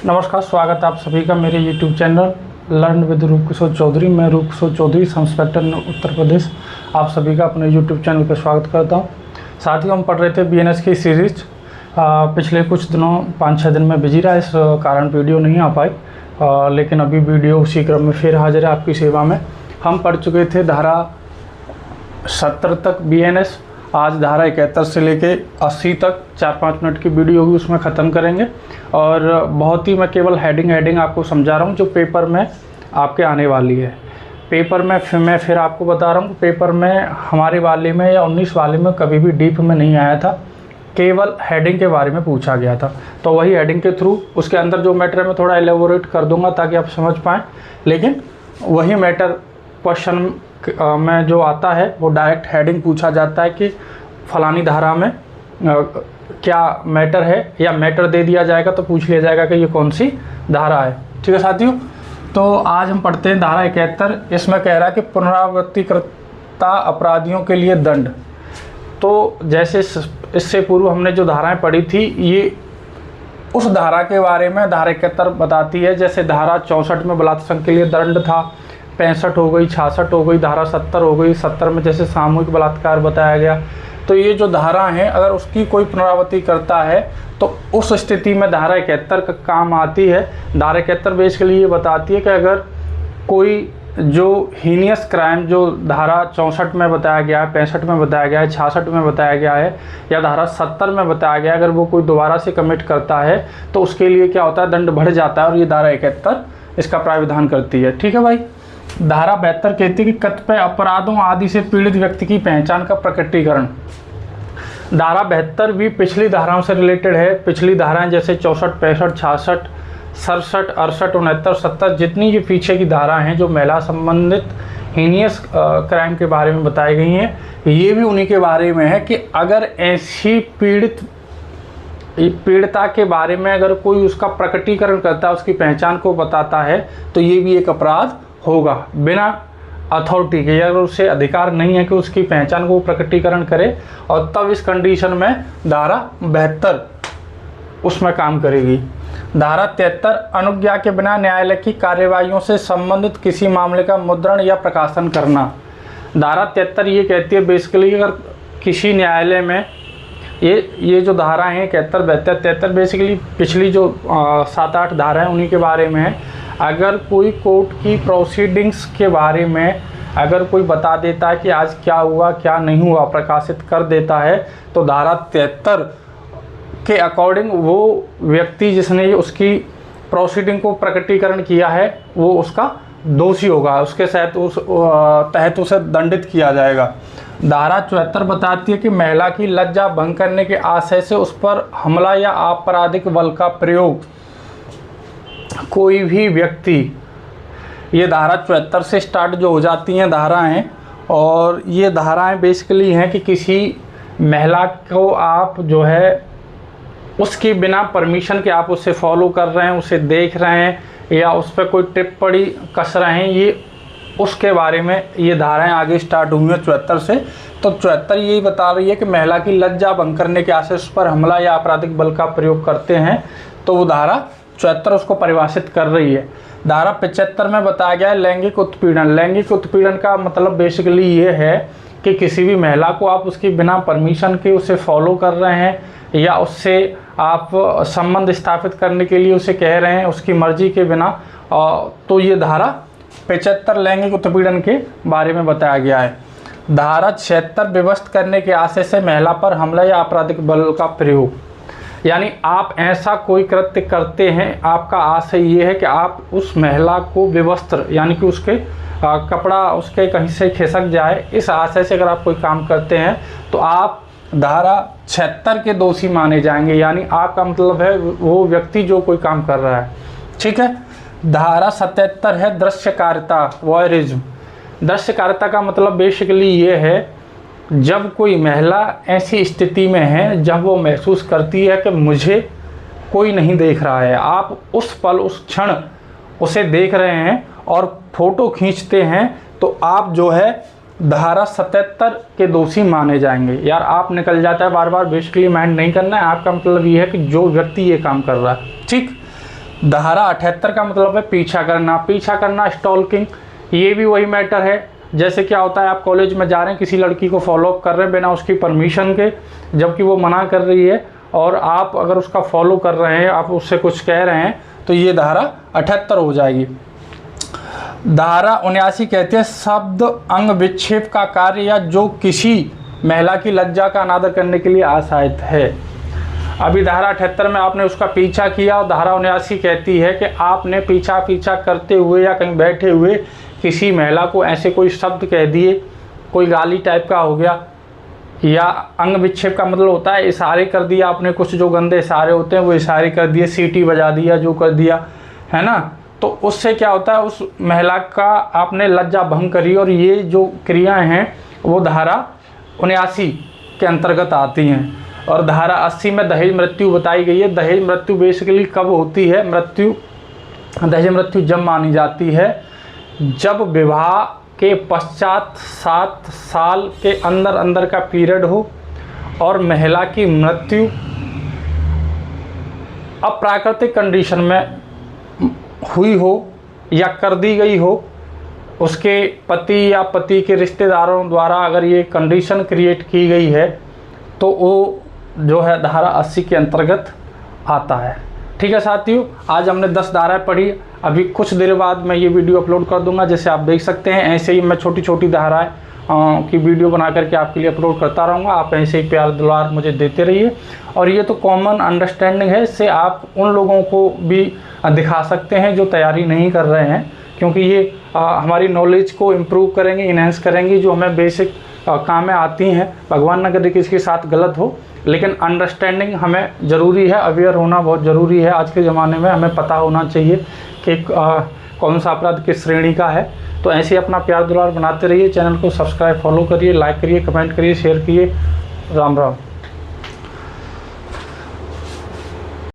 नमस्कार, स्वागत है आप सभी का मेरे YouTube चैनल लर्न विद रूप किशोर चौधरी। मैं रूप किशोर चौधरी, सब इंस्पेक्टर उत्तर प्रदेश, आप सभी का अपने YouTube चैनल पर स्वागत करता हूं। साथ ही हम पढ़ रहे थे BNS की सीरीज। पिछले कुछ दिनों 5-6 दिन में बिजी रहा, इस कारण वीडियो नहीं आ पाई, लेकिन अभी वीडियो उसी क्रम में फिर हाजिर है आपकी सेवा में। हम पढ़ चुके थे धारा 70 तक BNS। आज धारा 71 से लेके 80 तक 4-5 मिनट की वीडियो होगी, उसमें ख़त्म करेंगे। और बहुत ही मैं केवल हेडिंग आपको समझा रहा हूँ जो पेपर में आपके आने वाली है। पेपर में मैं फिर आपको बता रहा हूँ, पेपर में हमारे वाले में या 19 वाले में कभी भी डीप में नहीं आया था, केवल हेडिंग के बारे में पूछा गया था। तो वही हेडिंग के थ्रू उसके अंदर जो मैटर है मैं थोड़ा एलेबोरेट कर दूंगा ताकि आप समझ पाएँ, लेकिन वही मैटर क्वेश्चन में जो आता है वो डायरेक्ट हेडिंग पूछा जाता है कि फलानी धारा में क्या मैटर है, या मैटर दे दिया जाएगा तो पूछ लिया जाएगा कि ये कौन सी धारा है। ठीक है साथियों, तो आज हम पढ़ते हैं धारा 71। इसमें कह रहा है कि पुनरावृत्तिकर्ता अपराधियों के लिए दंड। तो जैसे इससे पूर्व हमने जो धाराएं पढ़ी थी, ये उस धारा के बारे में धारा 71 बताती है। जैसे धारा 64 में बलात्कार के लिए दंड था, 65 हो गई, 66 हो गई, धारा 70 हो गई। 70 में जैसे सामूहिक बलात्कार बताया गया। तो ये जो धारा है, अगर उसकी कोई पुनरावृत्ति करता है तो उस स्थिति में धारा 71 का काम आती है। धारा 71 बेसिकली ये बताती है कि अगर कोई जो हीनियस क्राइम जो धारा 64 में बताया गया है, 65 में बताया गया है, 66 में बताया गया है, या धारा 70 में बताया गया है, अगर वो कोई दोबारा से कमिट करता है तो उसके लिए क्या होता है, दंड बढ़ जाता है। और ये धारा 71 इसका प्राविधान करती है। ठीक है भाई। धारा 72 कहती है कि कतिपय अपराधों आदि से पीड़ित व्यक्ति की पहचान का प्रकटीकरण। धारा 72 भी पिछली धाराओं से रिलेटेड है। पिछली धाराएं जैसे 64, 65, 66, 67, 68, 69, 70, जितनी ये पीछे की धारा हैं जो महिला संबंधित हीनियस क्राइम के बारे में बताई गई हैं, ये भी उन्हीं के बारे में है कि अगर ऐसी पीड़िता के बारे में अगर कोई उसका प्रकटीकरण करता है, उसकी पहचान को बताता है, तो ये भी एक अपराध होगा बिना अथॉरिटी के। अगर उसे अधिकार नहीं है कि उसकी पहचान को प्रकटीकरण करे, और तब इस कंडीशन में धारा 72 उसमें काम करेगी। धारा 73 अनुज्ञा के बिना न्यायालय की कार्यवाहियों से संबंधित किसी मामले का मुद्रण या प्रकाशन करना। धारा 73 ये कहती है बेसिकली अगर किसी न्यायालय में ये जो धारा हैं 71, 72, 73 बेसिकली पिछली जो 7-8 धारा हैं उन्हीं के बारे में है। अगर कोई कोर्ट की प्रोसीडिंग्स के बारे में अगर कोई बता देता है कि आज क्या हुआ क्या नहीं हुआ, प्रकाशित कर देता है, तो धारा 73 के अकॉर्डिंग वो व्यक्ति जिसने उसकी प्रोसीडिंग को प्रकटीकरण किया है वो उसका दोषी होगा, उसके तहत उसे दंडित किया जाएगा। धारा 74 बताती है कि महिला की लज्जा भंग करने के आशय से उस पर हमला या आपराधिक बल का प्रयोग कोई भी व्यक्ति, ये धारा 74 से स्टार्ट जो हो जाती हैं धाराएं, और ये धाराएं बेसिकली हैं कि किसी महिला को आप जो है उसके बिना परमिशन के आप उसे फॉलो कर रहे हैं, उसे देख रहे हैं, या उस पर कोई टिप्पणी कस रहे हैं, ये उसके बारे में ये धाराएं आगे स्टार्ट हुई हैं 74 से। तो 74 यही बता रही है कि महिला की लज्जा भंग करने के आशय उस पर हमला या आपराधिक बल का प्रयोग करते हैं, तो वो धारा 74 उसको परिभाषित कर रही है। धारा 75 में बताया गया है लैंगिक उत्पीड़न। लैंगिक उत्पीड़न का मतलब बेसिकली ये है कि किसी भी महिला को आप उसकी बिना परमिशन के उसे फॉलो कर रहे हैं, या उससे आप संबंध स्थापित करने के लिए उसे कह रहे हैं उसकी मर्जी के बिना, तो ये धारा 75 लैंगिक उत्पीड़न के बारे में बताया गया है। धारा 76 विवश करने के आशय से महिला पर हमला या आपराधिक बल का प्रयोग, यानी आप ऐसा कोई कृत्य करते हैं, आपका आशय ये है कि आप उस महिला को विवस्त्र यानी कि उसके कपड़ा उसके कहीं से खिसक जाए, इस आशय से अगर आप कोई काम करते हैं तो आप धारा 76 के दोषी माने जाएंगे, यानी आपका मतलब है वो व्यक्ति जो कोई काम कर रहा है। ठीक है। धारा 77 है दृश्यकारिता, वॉयरिज्म। दृश्यकारिता का मतलब बेसिकली ये है जब कोई महिला ऐसी स्थिति में है जब वो महसूस करती है कि मुझे कोई नहीं देख रहा है, आप उस पल उस क्षण उसे देख रहे हैं और फोटो खींचते हैं, तो आप जो है धारा 77 के दोषी माने जाएंगे। यार आप निकल जाता है बार बार, बेसिकली माइंड नहीं करना है, आपका मतलब ये है कि जो व्यक्ति ये काम कर रहा है। ठीक। धारा 78 का मतलब है पीछा करना। पीछा करना, स्टॉकिंग, ये भी वही मैटर है। जैसे क्या होता है, आप कॉलेज में जा रहे हैं, किसी लड़की को फॉलो अप कर रहे हैं बिना उसकी परमिशन के, जबकि वो मना कर रही है, और आप अगर उसका फॉलो कर रहे हैं, आप उससे कुछ कह रहे हैं, तो ये धारा 78 हो जाएगी। धारा 79 कहते हैं शब्द अंग विक्षेप का कार्य या जो किसी महिला की लज्जा का अनादर करने के लिए आशायत है। अभी धारा 78 में आपने उसका पीछा किया, और धारा 79 कहती है कि आपने पीछा करते हुए या कहीं बैठे हुए किसी महिला को ऐसे कोई शब्द कह दिए, कोई गाली टाइप का हो गया, या अंग विक्षेप का मतलब होता है इशारे कर दिया आपने, कुछ जो गंदे इशारे होते हैं वो इशारे कर दिए, सीटी बजा दिया, जो कर दिया है ना, तो उससे क्या होता है, उस महिला का आपने लज्जा भंग करी। और ये जो क्रियाएं हैं वो धारा 79 के अंतर्गत आती हैं। और धारा 80 में दहेज मृत्यु बताई गई है। दहेज मृत्यु बेसिकली कब होती है? दहेज मृत्यु जब मानी जाती है जब विवाह के पश्चात 7 साल के अंदर का पीरियड हो और महिला की मृत्यु अप्राकृतिक कंडीशन में हुई हो या कर दी गई हो, उसके पति या पति के रिश्तेदारों द्वारा अगर ये कंडीशन क्रिएट की गई है, तो वो जो है धारा 80 के अंतर्गत आता है। ठीक है साथियों, आज हमने 10 धाराएं पढ़ी। अभी कुछ देर बाद मैं ये वीडियो अपलोड कर दूंगा, जैसे आप देख सकते हैं। ऐसे ही मैं छोटी छोटी धाराएं की वीडियो बना करके आपके लिए अपलोड करता रहूँगा। आप ऐसे ही प्यार दुलार मुझे देते रहिए। और ये तो कॉमन अंडरस्टैंडिंग है, इससे आप उन लोगों को भी दिखा सकते हैं जो तैयारी नहीं कर रहे हैं, क्योंकि ये हमारी नॉलेज को इम्प्रूव करेंगे, इन्हेंस करेंगी, जो हमें बेसिक काम में आती हैं। भगवान न करे कि इसके साथ गलत हो, लेकिन अंडरस्टैंडिंग हमें ज़रूरी है, अवेयर होना बहुत ज़रूरी है। आज के ज़माने में हमें पता होना चाहिए कि कौन सा अपराध किस श्रेणी का है। तो ऐसे ही अपना प्यार दुलार बनाते रहिए। चैनल को सब्सक्राइब, फॉलो करिए, लाइक करिए, कमेंट करिए, शेयर करिए। राम राम।